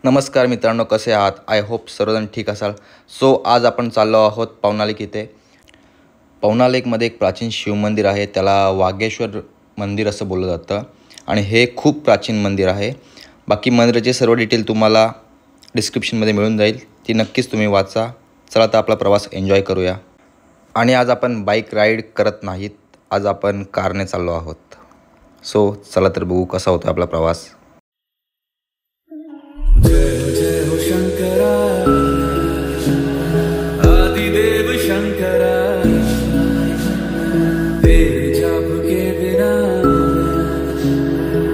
नमस्कार मित्रांनो, कसे आहात? आय होप सर्वजण ठीक असाल. सो आज आपण चाललो आहोत पवनालेक इथे. पवनालेकमध्ये एक प्राचीन शिवमंदिर आहे, त्याला वागेश्वर मंदिर असं बोललं जातं आणि हे खूप प्राचीन मंदिर आहे. बाकी मंदिराचे सर्व डिटेल तुम्हाला डिस्क्रिप्शनमध्ये मिळून जाईल, ती नक्कीच तुम्ही वाचा. चला तर आपला प्रवास एन्जॉय करूया. आणि आज आपण बाईक राईड करत नाहीत, आज आपण कारने चाललो आहोत. सो चला तर बघू कसा होतो आपला प्रवास. जय जय हो शंकरा, आदिदेव शंकरा, तेरे जाप के बिना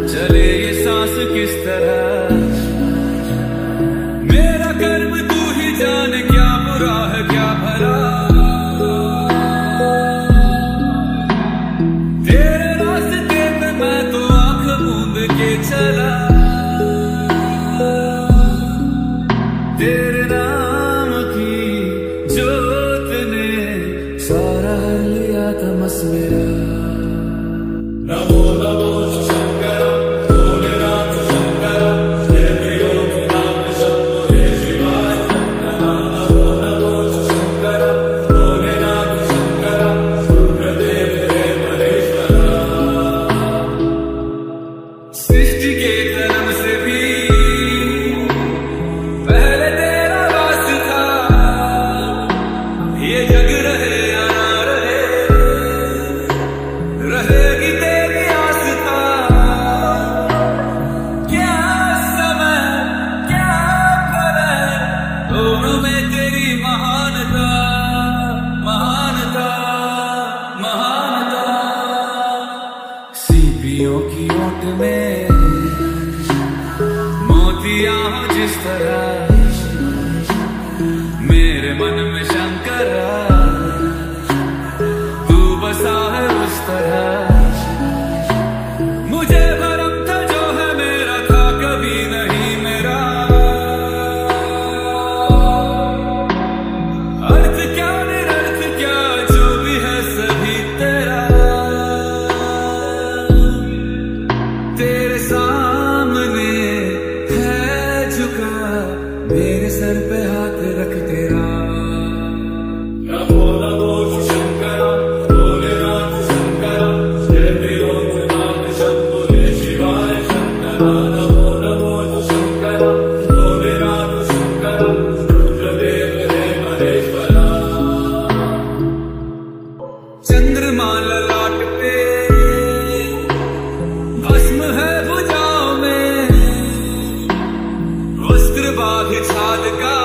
चले ये सांस किस तरह. मेरा कर्म तू ही जाने, क्या बुरा है क्या भला. तेरे रास्ते पे मैं तो आंख मूंद के चला. तेरे नाम की जोत ने सारा लिया तमस मेरा. नमो नमो शंकर, भोलेनाथ शंकर, जय त्रिलोकीनाथ शंभो जय शिवाय. नमो नमो शंकर, भोलेनाथ शंकर, रुद्रदेव जय महेश्वरा. सृष्टि के जन्म से भी की ओट में मोतियां हो जिस तरह, मेरे मन में शंकरा तू बसा है उस तरह. मुझे भरम था जो है मेरा था कभी नहीं मेरा. अर्थ क्या निरर्थ क्या जो भी है सभी तेरा. तेरे सामने है झुका, मेरे सर पे हाथ रख तेरा. नमो नमो शंकर, भोलेनाथ शंकर, जय त्रिलोकीनाथ शंभो जय शिवाय. शंकर नमो नमो शंकर, भोलेनाथ शंकर, रुद्रदेव जय महेश्वरा. चंद्रमा ललाट पे भस्म है भुजाओं में, वस्त्र बांधे छाल का